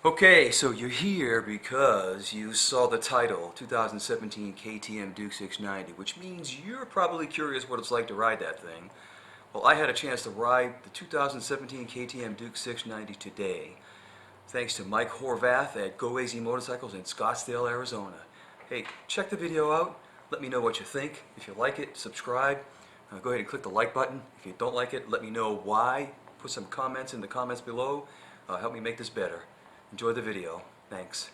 Okay, so you're here because you saw the title, 2017 KTM Duke 690, which means you're probably curious what it's like to ride that thing. Well, I had a chance to ride the 2017 KTM Duke 690 today, thanks to Mike Horvath at Go Easy Motorcycles in Scottsdale, Arizona. Hey, check the video out. Let me know what you think. If you like it, subscribe. Go ahead and click the like button. If you don't like it, let me know why. Put some comments in the comments below. Help me make this better. Enjoy the video. Thanks.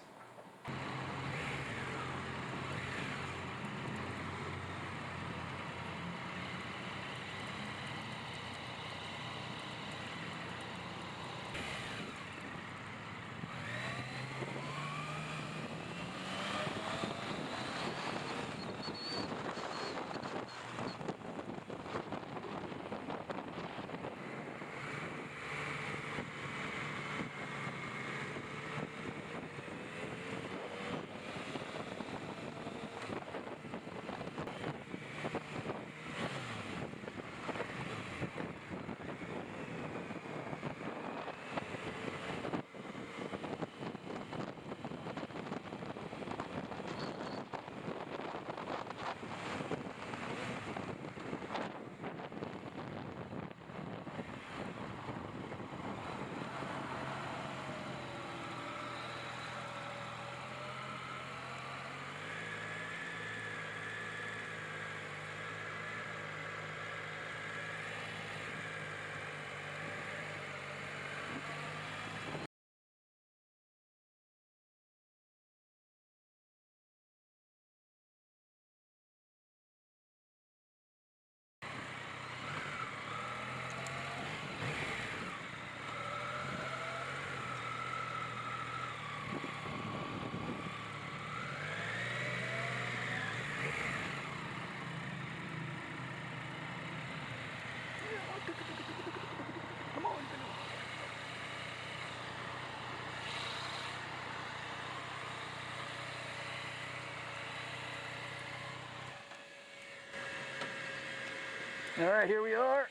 All right, here we are.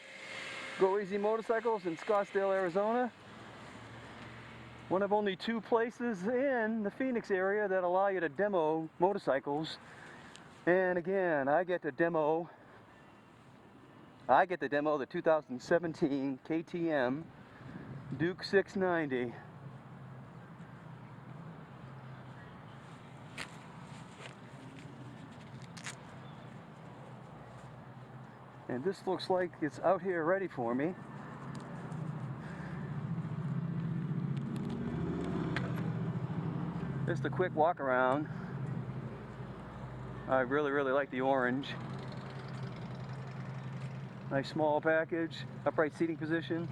Go Easy Motorcycles in Scottsdale, Arizona. One of only two places in the Phoenix area that allow you to demo motorcycles. And again, I get to demo the 2017 KTM Duke 690. And this looks like it's out here ready for me. Just a quick walk around. I really like the orange. Nice small package, upright seating position.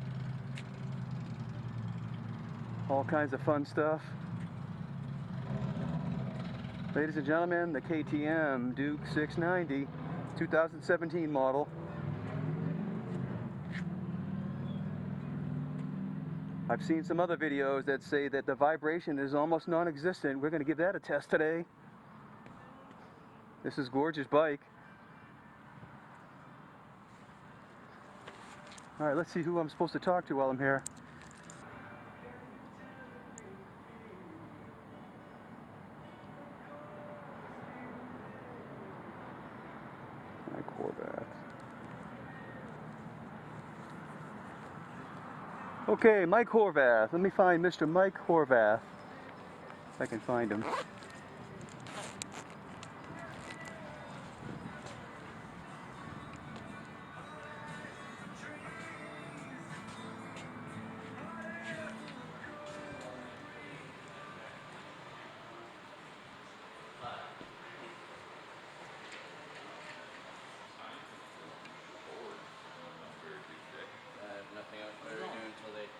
All kinds of fun stuff. Ladies and gentlemen, the KTM Duke 690, 2017 model. I've seen some other videos that say that the vibration is almost non-existent. We're going to give that a test today. This is a gorgeous bike. All right, let's see who I'm supposed to talk to while I'm here. Mike Horvath. Okay, Mike Horvath. Let me find Mr. Mike Horvath. If I can find him.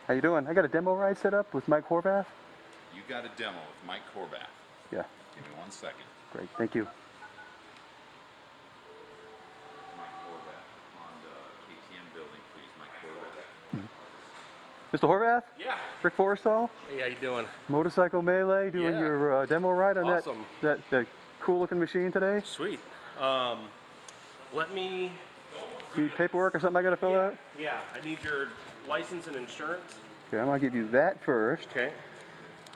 How you doing? I got a demo ride set up with Mike Horvath. You got a demo with Mike Horvath. Yeah. Give me 1 second. Great, thank you. Mike Horvath on the KTM building, please. Mike Horvath. Mr. Horvath? Yeah. Rick Forrestal? Hey, how you doing? Motorcycle Melee, doing Yeah. your demo ride on Awesome. that cool looking machine today? Sweet. Let me. Need paperwork or something I gotta fill out? Yeah, I need your license and insurance. Okay, I'm gonna give you that first. Okay.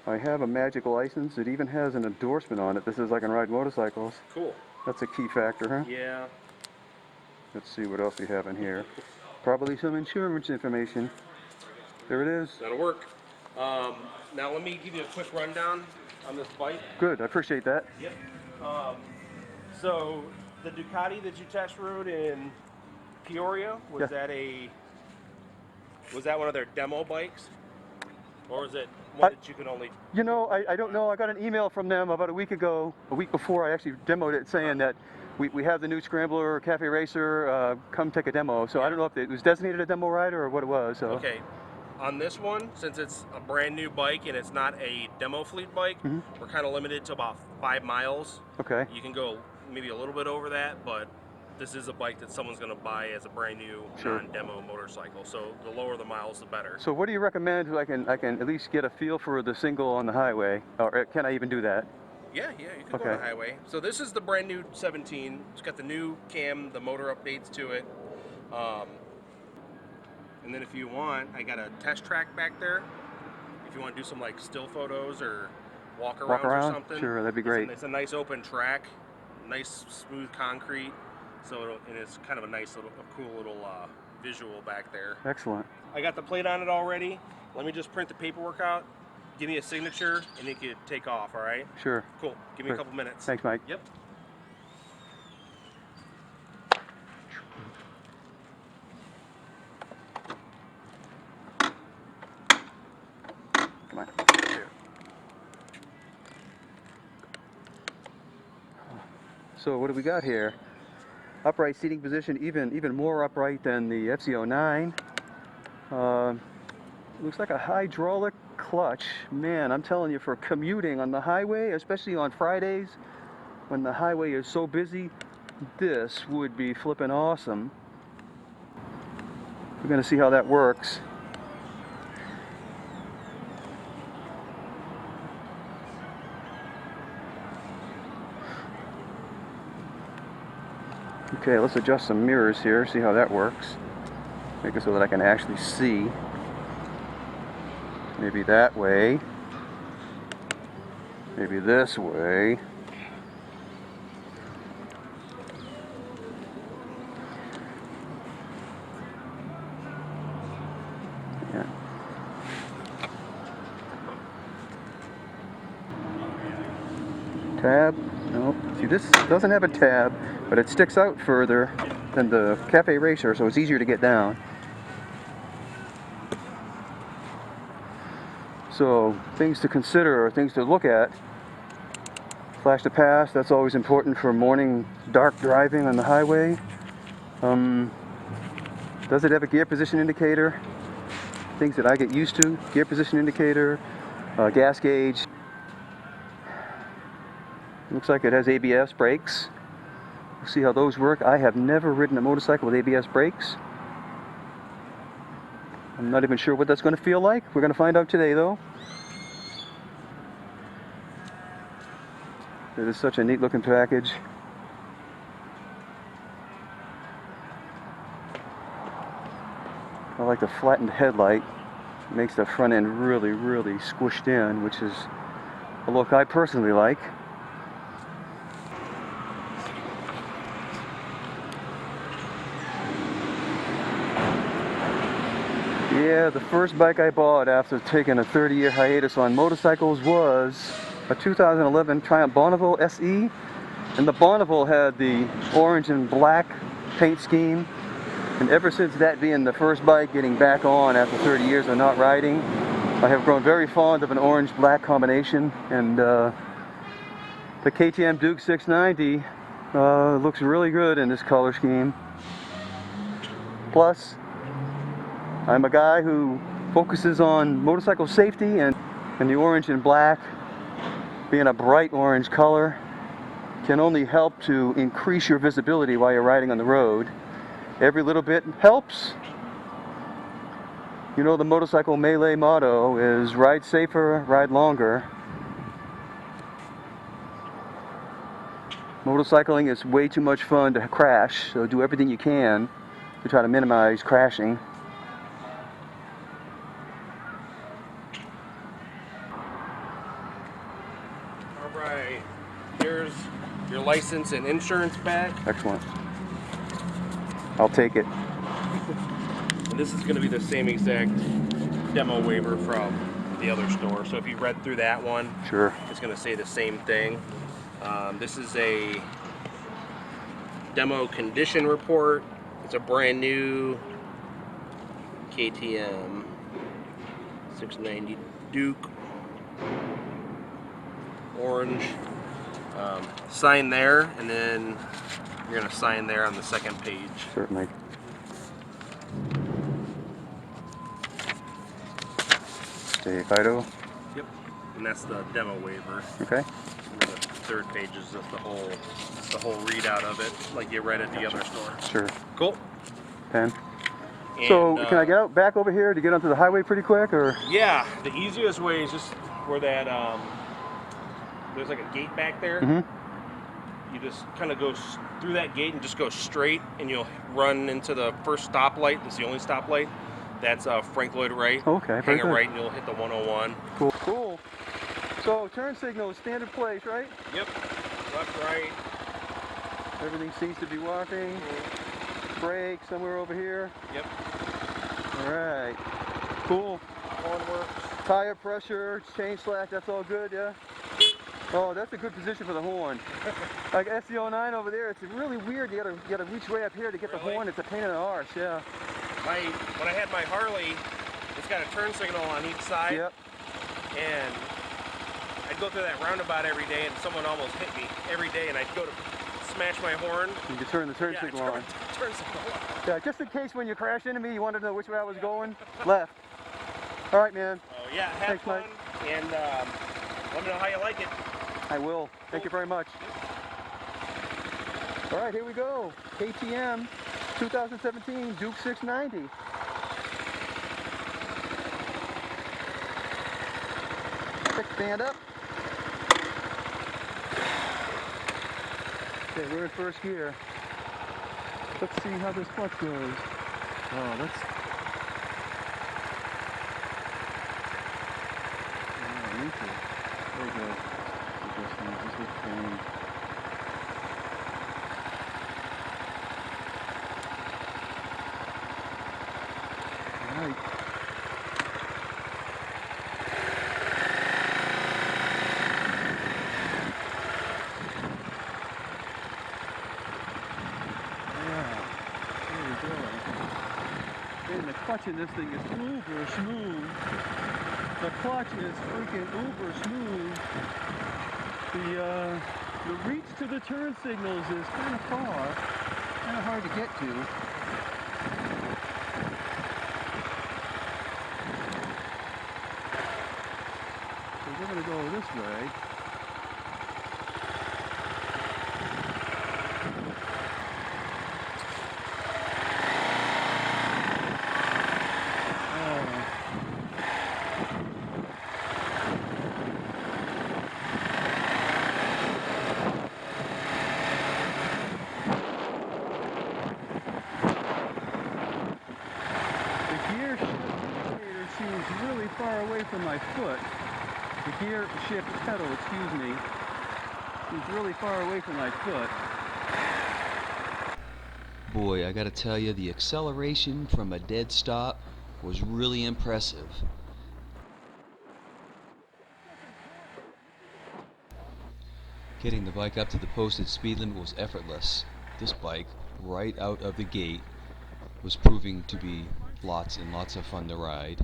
I have a magic license. It even has an endorsement on it that says I can ride motorcycles. Cool. That's a key factor, huh? Yeah. Let's see what else we have in here. Probably some insurance information. There it is. That'll work. Now let me give you a quick rundown on this bike. Good, I appreciate that. Yep. So the Ducati that you test rode in Peoria, was that one of their demo bikes? Or was it one that you could only... You know, I don't know. I got an email from them about a week ago, a week before I actually demoed it, saying that we have the new Scrambler Cafe Racer, come take a demo. So I don't know if it was designated a demo rider or what it was. So. Okay. On this one, since it's a brand new bike and it's not a demo fleet bike, we're kind of limited to about 5 miles. Okay. You can go maybe a little bit over that, but this is a bike that someone's going to buy as a brand new non-demo motorcycle. So the lower the miles, the better. So what do you recommend so I can at least get a feel for the single on the highway? Or can I even do that? Yeah, you can go on the highway. So this is the brand new 17. It's got the new cam, the motor updates to it. And then if you want, I got a test track back there. If you want to do some like still photos or walkarounds or something. Sure, that'd be great. It's a nice open track, nice smooth concrete. So and it's kind of a nice little, cool little visual back there. Excellent. I got the plate on it already. Let me just print the paperwork out. Give me a signature, and you can take off. All right? Sure. Cool. Give me a couple minutes. Thanks, Mike. Yep. Come on. So what do we got here? Upright seating position, even more upright than the FC09. Looks like a hydraulic clutch. Man, I'm telling you, for commuting on the highway, especially on Fridays when the highway is so busy, this would be flippin' awesome. We're gonna see how that works. Okay, let's adjust some mirrors here, see how that works. Make it so that I can actually see. Maybe that way. Maybe this way. Yeah. Tab? Nope. See, this doesn't have a tab, but it sticks out further than the Cafe Racer, so it's easier to get down. So, things to consider or things to look at. Flash to pass, that's always important for morning dark driving on the highway. Does it have a gear position indicator? Things that I get used to. Gear position indicator, gas gauge. Looks like it has ABS brakes. We'll see how those work. I have never ridden a motorcycle with ABS brakes. I'm not even sure what that's going to feel like. We're going to find out today, though. It is such a neat looking package. I like the flattened headlight. It makes the front end really, really squished in, which is a look I personally like. Yeah, the first bike I bought after taking a 30-year hiatus on motorcycles was a 2011 Triumph Bonneville SE. And the Bonneville had the orange and black paint scheme. And ever since that being the first bike getting back on after 30 years of not riding, I have grown very fond of an orange-black combination. And the KTM Duke 690 looks really good in this color scheme. Plus, I'm a guy who focuses on motorcycle safety, and the orange and black, being a bright orange color, can only help to increase your visibility while you're riding on the road. Every little bit helps. You know, the motorcycle melee motto is ride safer, ride longer. Motorcycling is way too much fun to crash, so do everything you can to try to minimize crashing. right. Here's your license and insurance back. Excellent. I'll take it. And this is going to be the same exact demo waiver from the other store. So if you read through that one, Sure. it's going to say the same thing. This is a demo condition report. It's a brand new KTM 690 Duke, orange. Sign there, and then you're going to sign there on the second page. Certainly. Okay, Fido. Yep. And that's the demo waiver. Okay. And the third page is just the whole readout of it, like you read at the other store. Sure. Cool. Pen. And, So can I get out back over here to get onto the highway pretty quick, or? Yeah, the easiest way is just where that there's like a gate back there. Mm-hmm. You just kind of go through that gate and just go straight, and you'll run into the first stoplight. It's the only stoplight. That's Frank Lloyd Wright. Okay, very Hang a good. right, and you'll hit the 101. Cool. Cool. So turn signal, standard place, right? Yep. Left, right. Everything seems to be working. Brake somewhere over here. Yep. All right. Cool. Horn works. Tire pressure, chain slack, that's all good, yeah? Oh, that's a good position for the horn. Like SC09 over there, it's really weird. You gotta reach way up here to get the Really? horn. It's a pain in the arse, yeah. When I had my Harley, it's got a turn signal on each side. Yep. And I'd go through that roundabout every day, and someone almost hit me every day, and I'd go to smash my horn. You can turn the turn signal on. Turn signal on. Yeah, just in case when you crash into me, you wanted to know which way I was going. Left. All right, man. Oh yeah, have Thanks, fun, Mike. and let me know how you like it. I will. Thank you very much. All right, here we go. KTM 2017 Duke 690. Quick stand up. Okay, we're in first gear. Let's see how this clutch goes. Oh, let's. Oh, neutral. Very good. Adjusting just with pain. All right. And the clutch in this thing is uber smooth. The clutch is freaking uber smooth. The reach to the turn signals is kind of far, kind of hard to get to. So we're going to go this way. Seems really far away from my foot. The gear shift pedal, excuse me, seems really far away from my foot. Boy, I gotta tell you, the acceleration from a dead stop was really impressive. Getting the bike up to the posted speed limit was effortless. This bike, right out of the gate, was proving to be lots and lots of fun to ride.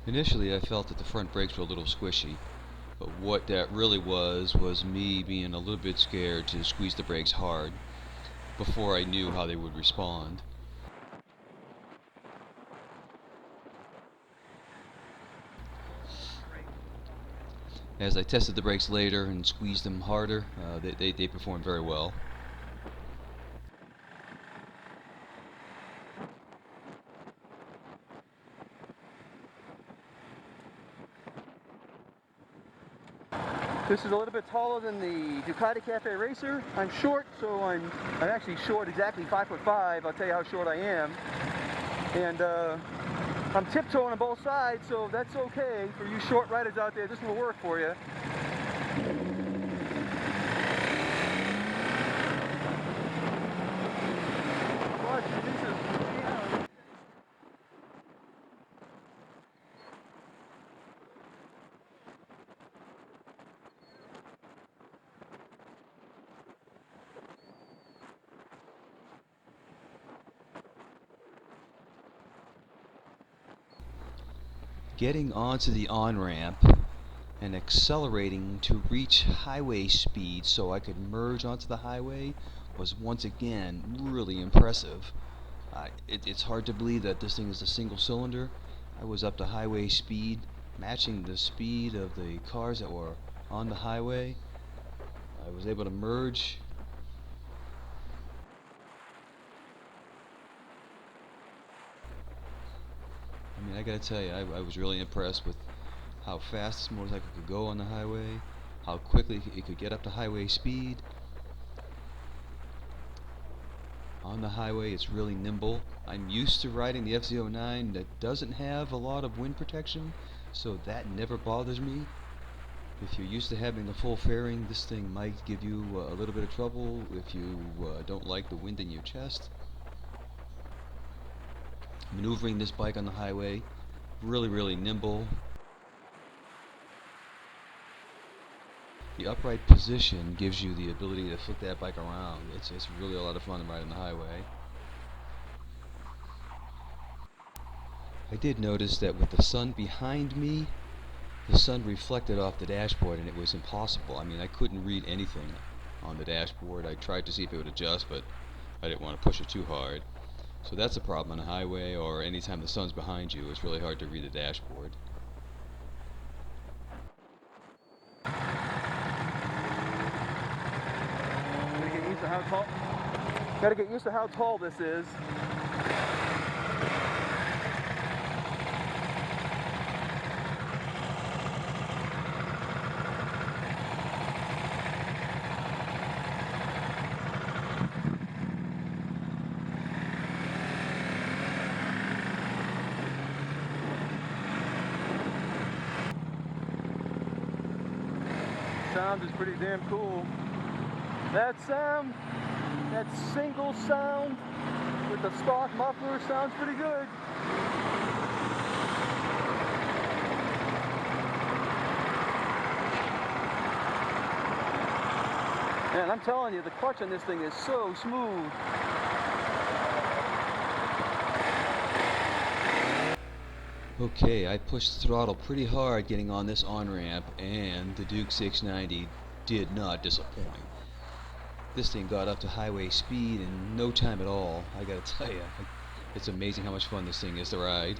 Initially I felt that the front brakes were a little squishy, but what that really was me being a little bit scared to squeeze the brakes hard before I knew how they would respond. As I tested the brakes later and squeezed them harder, they performed very well. This is a little bit taller than the Ducati Cafe Racer. I'm short, so I'm actually short, exactly 5'5". I'll tell you how short I am. And I'm tiptoeing on both sides, so that's okay for you short riders out there. This will work for you. Watch, this is, yeah. Getting onto the on-ramp and accelerating to reach highway speed so I could merge onto the highway was once again really impressive. It's hard to believe that this thing is a single cylinder. I was up to highway speed, matching the speed of the cars that were on the highway. I was able to merge. I mean, I gotta tell you, I was really impressed with how fast this motorcycle could go on the highway, how quickly it could get up to highway speed. On the highway, it's really nimble. I'm used to riding the F-09 that doesn't have a lot of wind protection, so that never bothers me. If you're used to having the full fairing, this thing might give you a little bit of trouble if you don't like the wind in your chest. Maneuvering this bike on the highway, really nimble. The upright position gives you the ability to flip that bike around. It's really a lot of fun riding the highway. I did notice that with the sun behind me, the sun reflected off the dashboard and it was impossible. I mean, I couldn't read anything on the dashboard. I tried to see if it would adjust, but I didn't want to push it too hard. So that's a problem on a highway, or anytime the sun's behind you, it's really hard to read the dashboard. Gotta get used to how tall this is. Sound is pretty damn cool. That sound, that single sound with the stock muffler sounds pretty good. Man, I'm telling you, the clutch on this thing is so smooth. Okay, I pushed the throttle pretty hard getting on this on-ramp, and the Duke 690 did not disappoint. This thing got up to highway speed in no time at all. I gotta tell you, it's amazing how much fun this thing is to ride.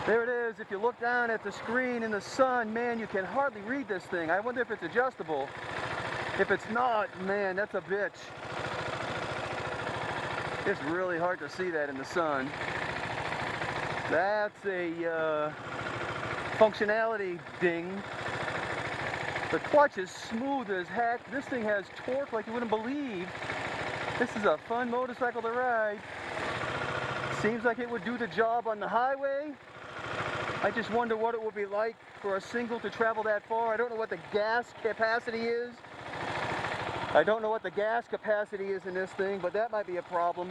There it is. If you look down at the screen in the sun, man, you can hardly read this thing. I wonder if it's adjustable. If it's not, man, that's a bitch. It's really hard to see that in the sun. That's a functionality ding. The clutch is smooth as heck. This thing has torque like you wouldn't believe. This is a fun motorcycle to ride. Seems like it would do the job on the highway. I just wonder what it would be like for a single to travel that far. I don't know what the gas capacity is. I don't know what the gas capacity is in this thing, but that might be a problem.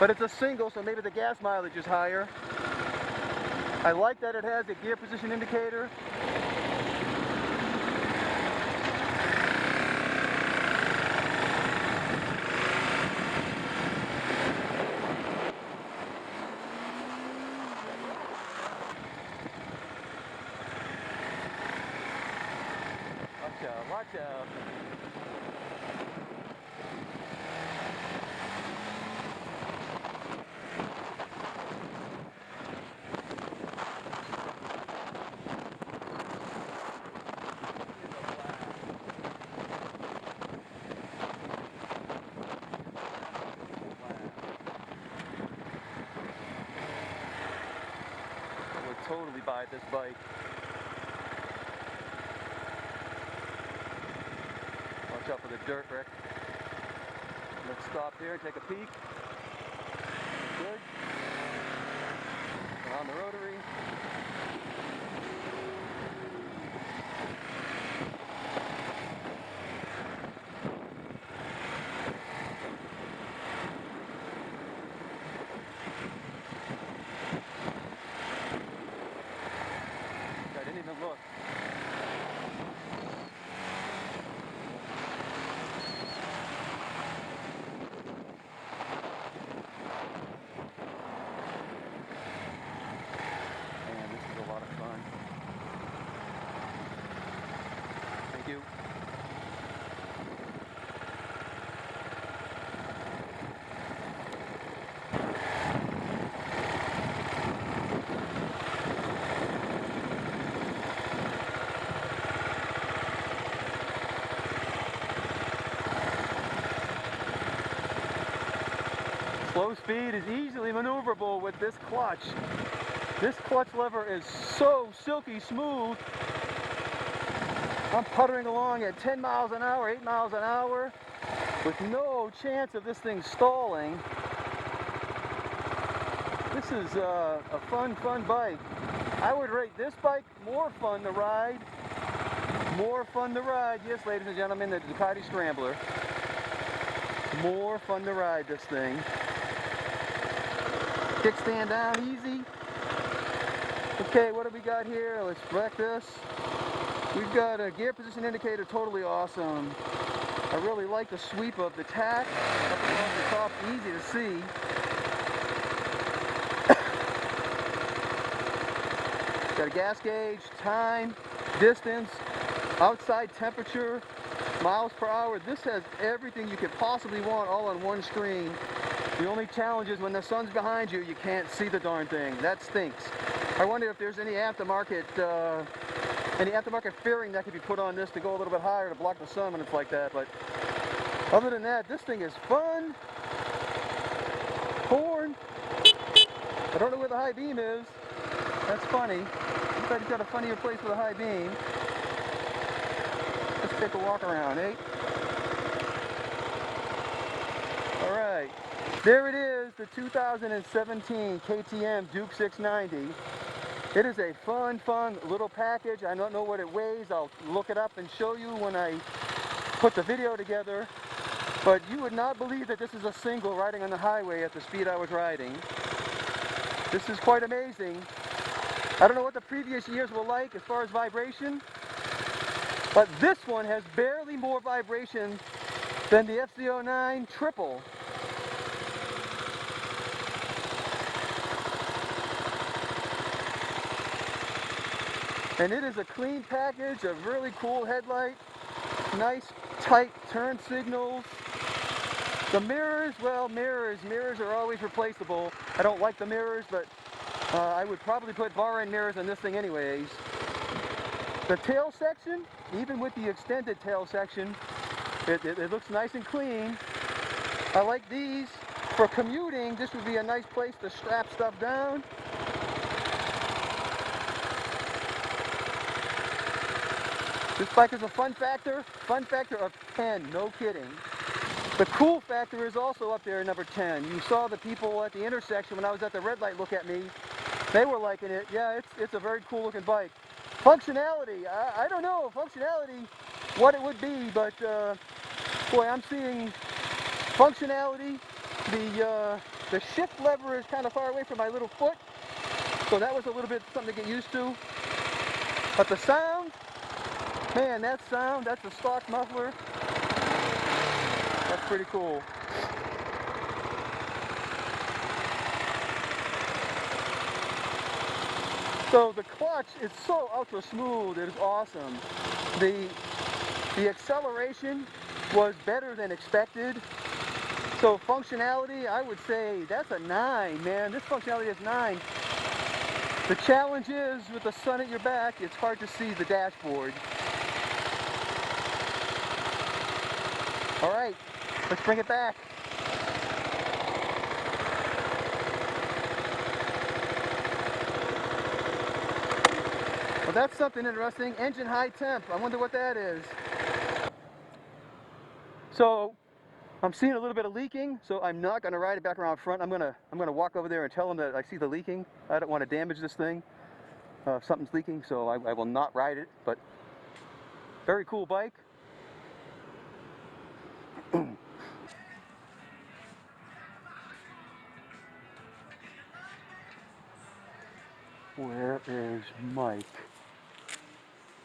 But it's a single, so maybe the gas mileage is higher. I like that it has a gear position indicator. watch out. I would totally buy this bike. Watch out for the dirt, Rick. Let's stop here and take a peek. Good. Around the rotary. I didn't even look. Man, this is a lot of fun. Thank you. Slow speed is easily maneuverable with this clutch. This clutch lever is so silky smooth. I'm puttering along at 10 miles an hour, 8 miles an hour, with no chance of this thing stalling. This is a fun bike. I would rate this bike more fun to ride. More fun to ride. Yes, ladies and gentlemen, the Ducati Scrambler. More fun to ride this thing. Kickstand down easy. Okay, what do we got here? Let's wreck this. We've got a gear position indicator, totally awesome. I really like the sweep of the tack up across the top, easy to see. Got a gas gauge, time, distance, outside temperature, miles per hour. This has everything you could possibly want all on one screen. The only challenge is when the sun's behind you, you can't see the darn thing. That stinks. I wonder if there's any aftermarket fairing that could be put on this to go a little bit higher to block the sun when it's like that. But other than that, this thing is fun. Horn. I don't know where the high beam is. That's funny. Looks like it's got a funnier place for the high beam. Let's take a walk around, eh? All right. There it is, the 2017 KTM Duke 690. It is a fun little package. I don't know what it weighs. I'll look it up and show you when I put the video together. But you would not believe that this is a single riding on the highway at the speed I was riding. This is quite amazing. I don't know what the previous years were like as far as vibration, but this one has barely more vibration than the FC09 Triple. And it is a clean package, a really cool headlight, nice tight turn signals. The mirrors, well, mirrors are always replaceable. I don't like the mirrors, but I would probably put bar-end mirrors on this thing anyways. The tail section, even with the extended tail section, it looks nice and clean. I like these. For commuting, this would be a nice place to strap stuff down. This bike is a fun factor of 10, no kidding. The cool factor is also up there at number 10. You saw the people at the intersection when I was at the red light look at me. They were liking it. Yeah, it's a very cool looking bike. Functionality, I don't know functionality, what it would be, but boy, I'm seeing functionality. The shift lever is kind of far away from my little foot, so that was a little bit something to get used to. But the sound, man, that sound, that's a stock muffler. That's pretty cool. So the clutch is so ultra smooth, it is awesome. The acceleration was better than expected. So functionality, I would say that's a 9, man. This functionality is 9. The challenge is, with the sun at your back, it's hard to see the dashboard. All right, let's bring it back. Well, that's something interesting. Engine high temp. I wonder what that is. So I'm seeing a little bit of leaking, so I'm not going to ride it back around front. I'm gonna walk over there and tell them that I see the leaking. I don't want to damage this thing. If something's leaking, so I will not ride it. But very cool bike. Where is Mike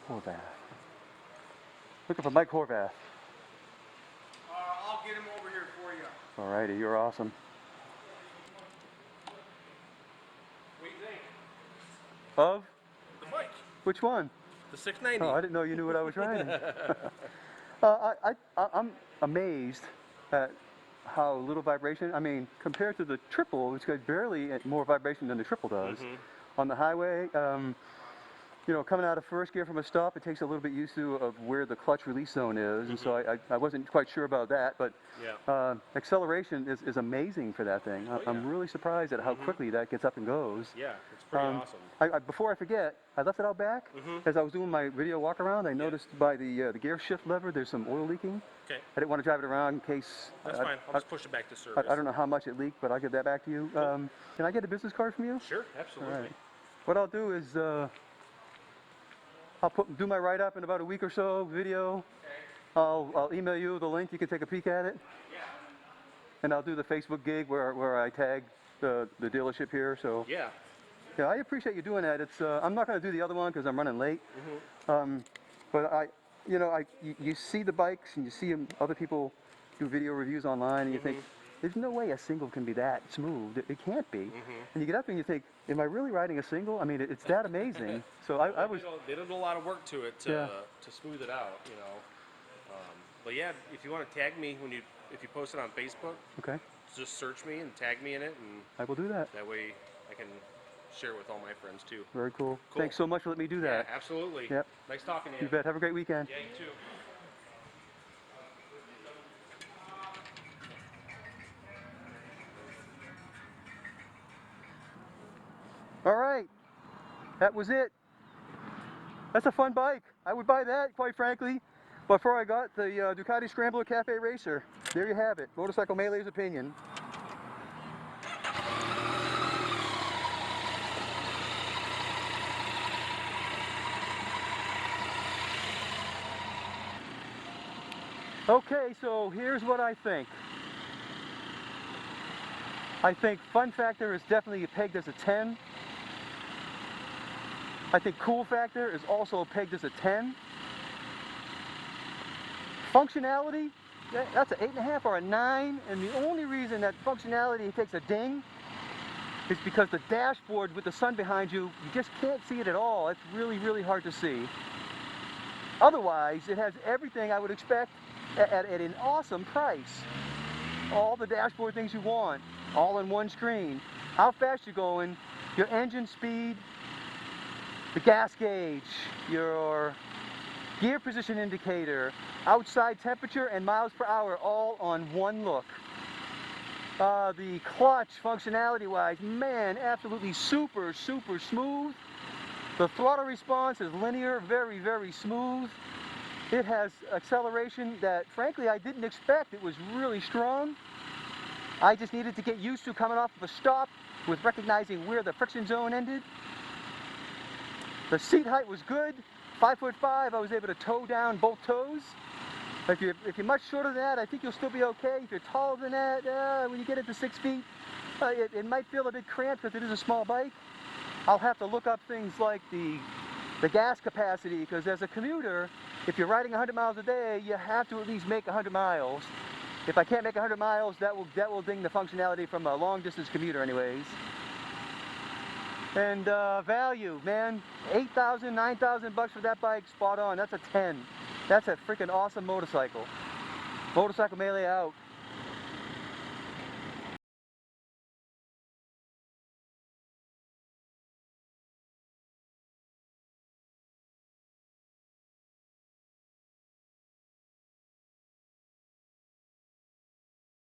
Horvath? Looking for Mike Horvath. I'll get him over here for you. Alrighty, you're awesome. What do you think? Of? The bike. Which one? The 690. Oh, I didn't know you knew what I was riding. I'm amazed at how little vibration. I mean, compared to the triple, it's got barely more vibration than the triple does. On the highway, you know, coming out of first gear from a stop, it takes a little bit used to of where the clutch release zone is, and so I wasn't quite sure about that, but acceleration is amazing for that thing. I'm really surprised at how quickly that gets up and goes. Yeah, it's pretty awesome. Before I forget, I left it out back. As I was doing my video walk around, I noticed by the gear shift lever there's some oil leaking. Okay. I didn't want to drive it around in case. That's fine. I'll just push it back to service. I don't know how much it leaked, but I'll give that back to you. Can I get a business card from you? Sure, absolutely. All right. What I'll do is I'll do my write-up in about a week or so, video. Okay. I'll email you the link. You can take a peek at it. Yeah. And I'll do the Facebook gig where I tag the dealership here. So Yeah. yeah, I appreciate you doing that. It's I'm not going to do the other one because I'm running late. But you see the bikes and you see other people do video reviews online, and you think, there's no way a single can be that smooth. It can't be. And you get up and you think, am I really riding a single? I mean, it's that amazing. So I was. They did a lot of work to it to smooth it out, you know. But yeah, if you want to tag me if you post it on Facebook, Okay. just search me and tag me in it, and I will do that. that way I can share it with all my friends too. Very cool. Cool. Thanks so much for letting me do that. Yeah, absolutely. Yep. Nice talking to you. You bet. Have a great weekend. Yeah, you too. All right. That was it. That's a fun bike. I would buy that, quite frankly, before I got the Ducati Scrambler Cafe Racer. There you have it. Motorcycle Melee's opinion. Okay, so here's what I think. I think fun factor is definitely pegged as a 10. I think cool factor is also pegged as a 10. Functionality, that's an 8.5 or a 9, and the only reason that functionality takes a ding is because the dashboard with the sun behind you, you just can't see it at all. It's really, really hard to see. Otherwise, it has everything I would expect at an awesome price. All the dashboard things you want, all in one screen. How fast you're going, your engine speed, the gas gauge, your gear position indicator, outside temperature and miles per hour, all on one look. The clutch, functionality-wise, man, absolutely super, super smooth. The throttle response is linear, very, very smooth. It has acceleration that, frankly, I didn't expect. It was really strong. I just needed to get used to coming off of a stop with recognizing where the friction zone ended. The seat height was good. 5'5", I was able to toe down both toes. If you're much shorter than that, I think you'll still be okay. If you're taller than that, when you get into 6 feet, it might feel a bit cramped because it is a small bike. I'll have to look up things like the gas capacity, because as a commuter, if you're riding 100 miles a day, you have to at least make 100 miles. If I can't make 100 miles, that will ding the functionality from a long distance commuter anyways. And value, man, 8,000, 9,000 bucks for that bike, spot on. That's a 10. That's a freaking awesome motorcycle. Motorcycle Melee out.